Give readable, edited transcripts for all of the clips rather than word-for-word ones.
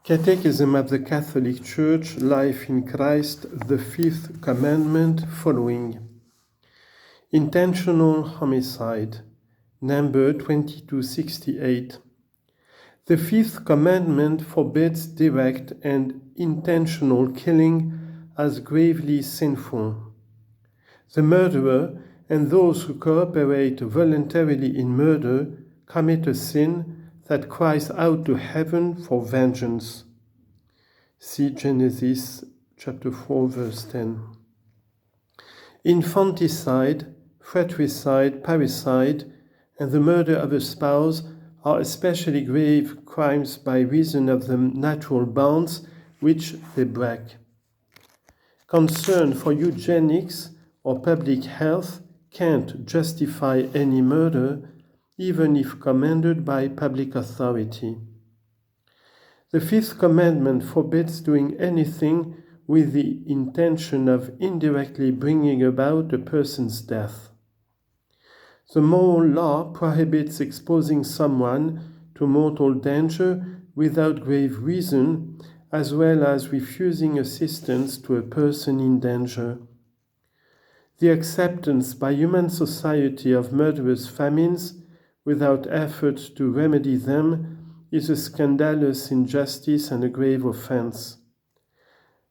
Catechism of the Catholic Church, Life in Christ, the Fifth Commandment following. Intentional homicide, number 2268. The Fifth Commandment forbids direct and intentional killing as gravely sinful. The murderer and those who cooperate voluntarily in murder commit a sin that cries out to heaven for vengeance. See Genesis chapter 4, verse 10. Infanticide, fratricide, parricide, and the murder of a spouse are especially grave crimes by reason of the natural bonds which they break. Concern for eugenics or public health can't justify any murder, even if commanded by public authority. The Fifth Commandment forbids doing anything with the intention of indirectly bringing about a person's death. The moral law prohibits exposing someone to mortal danger without grave reason, as well as refusing assistance to a person in danger. The acceptance by human society of murderous famines without effort to remedy them is a scandalous injustice and a grave offense.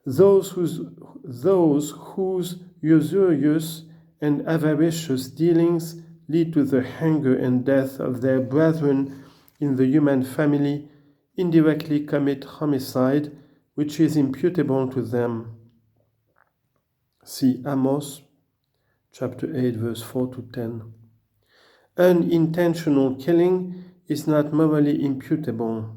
Those whose usurious and avaricious dealings lead to the hunger and death of their brethren in the human family indirectly commit homicide, which is imputable to them. See Amos chapter 8, verse 4 to 10. Unintentional killing is not morally imputable,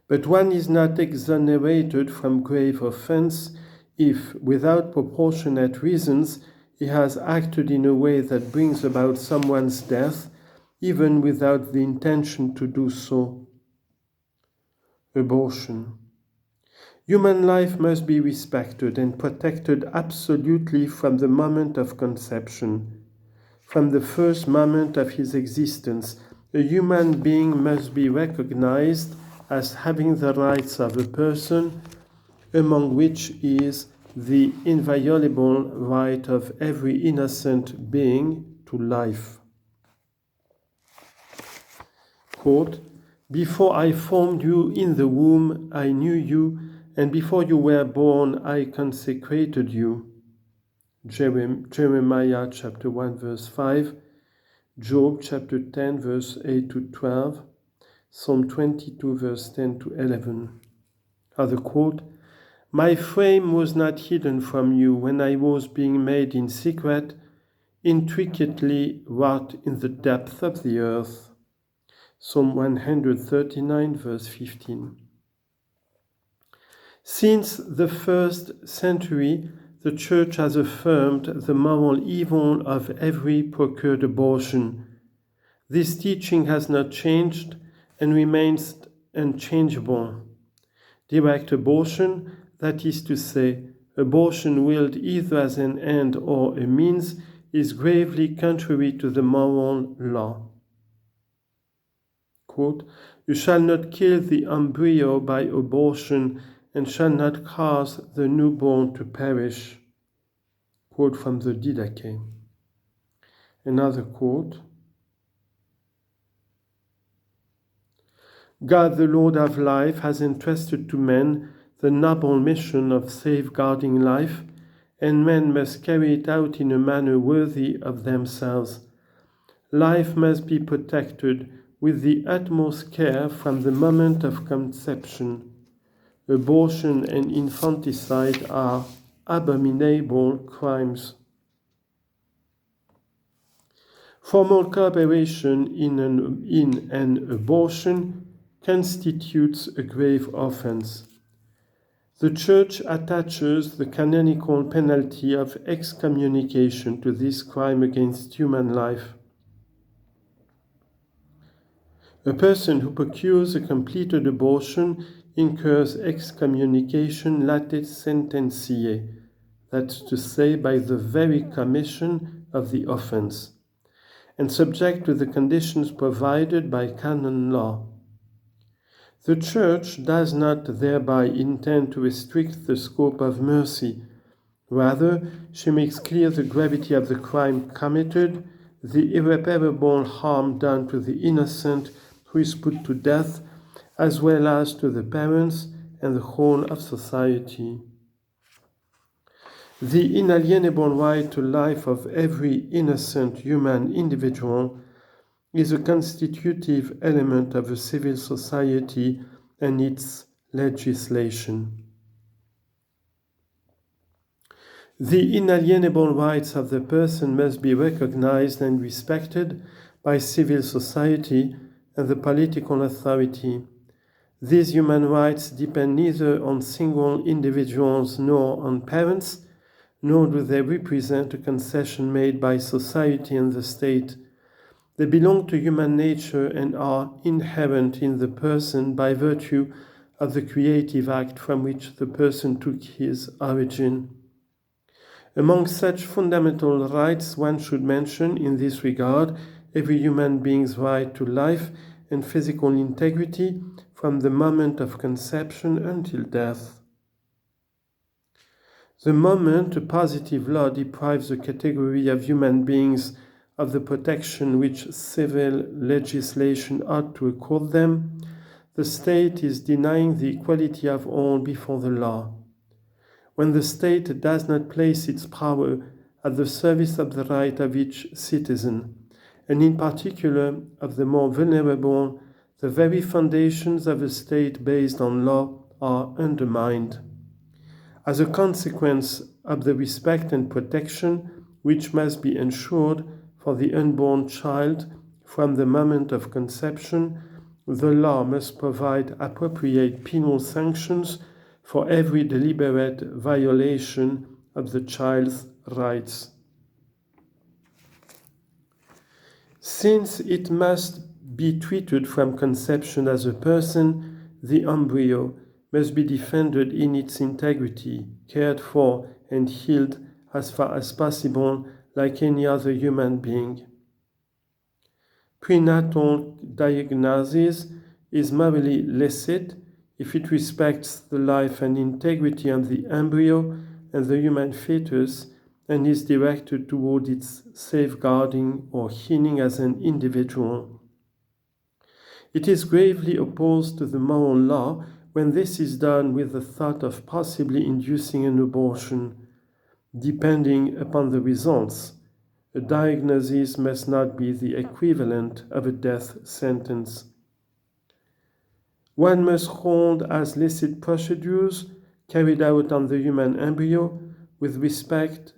but one is not exonerated from grave offense if, without proportionate reasons, he has acted in a way that brings about someone's death, even without the intention to do so. Abortion. Human life must be respected and protected absolutely from the moment of conception. From the first moment of his existence, a human being must be recognized as having the rights of a person, among which is the inviolable right of every innocent being to life. Quote, "Before I formed you in the womb, I knew you, and before you were born, I consecrated you." Jeremiah chapter 1, verse 5, Job chapter 10, verse 8 to 12, Psalm 22, verse 10 to 11. Other quote, "My frame was not hidden from you when I was being made in secret, intricately wrought in the depth of the earth." Psalm 139, verse 15. Since the first century, the Church has affirmed the moral evil of every procured abortion. This teaching has not changed and remains unchangeable. Direct abortion, that is to say, abortion willed either as an end or a means, is gravely contrary to the moral law. Quote, "You shall not kill the embryo by abortion and shall not cause the newborn to perish." Quote from the Didache. Another quote, "God, the Lord of life, has entrusted to men the noble mission of safeguarding life, and men must carry it out in a manner worthy of themselves. Life must be protected with the utmost care from the moment of conception. Abortion and infanticide are abominable crimes." Formal cooperation in an abortion constitutes a grave offense. The Church attaches the canonical penalty of excommunication to this crime against human life. A person who procures a completed abortion incurs excommunication late sententiae, that's to say, by the very commission of the offense, and subject to the conditions provided by canon law. The Church does not thereby intend to restrict the scope of mercy. Rather, she makes clear the gravity of the crime committed, the irreparable harm done to the innocent who is put to death, as well as to the parents and the whole of society. The inalienable right to life of every innocent human individual is a constitutive element of a civil society and its legislation. The inalienable rights of the person must be recognized and respected by civil society and the political authority. These human rights depend neither on single individuals nor on parents, nor do they represent a concession made by society and the state. They belong to human nature and are inherent in the person by virtue of the creative act from which the person took his origin. Among such fundamental rights, one should mention in this regard every human being's right to life and physical integrity from the moment of conception until death. The moment a positive law deprives a category of human beings of the protection which civil legislation ought to accord them, the state is denying the equality of all before the law. When the state does not place its power at the service of the right of each citizen, and in particular of the more vulnerable, the very foundations of a state based on law are undermined. As a consequence of the respect and protection which must be ensured for the unborn child from the moment of conception, the law must provide appropriate penal sanctions for every deliberate violation of the child's rights. Since it must be treated from conception as a person, the embryo must be defended in its integrity, cared for and healed as far as possible like any other human being. Prenatal diagnosis is morally licit if it respects the life and integrity of the embryo and the human fetus and is directed toward its safeguarding or healing as an individual. It is gravely opposed to the moral law when this is done with the thought of possibly inducing an abortion. Depending upon the results, a diagnosis must not be the equivalent of a death sentence. One must hold as licit procedures carried out on the human embryo which respect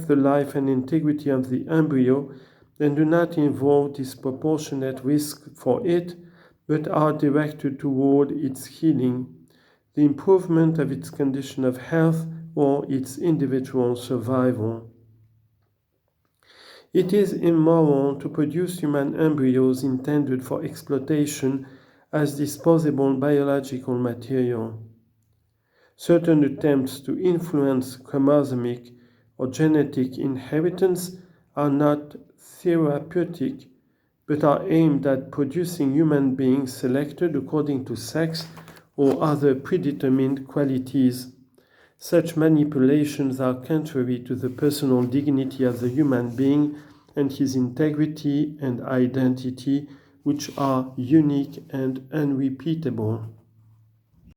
the life and integrity of the embryo and do not involve disproportionate risk for it, but are directed toward its healing, the improvement of its condition of health, or its individual survival. It is immoral to produce human embryos intended for exploitation as disposable biological material. Certain attempts to influence chromosomic or genetic inheritance are not therapeutic, but are aimed at producing human beings selected according to sex or other predetermined qualities. Such manipulations are contrary to the personal dignity of the human being and his integrity and identity, which are unique and unrepeatable.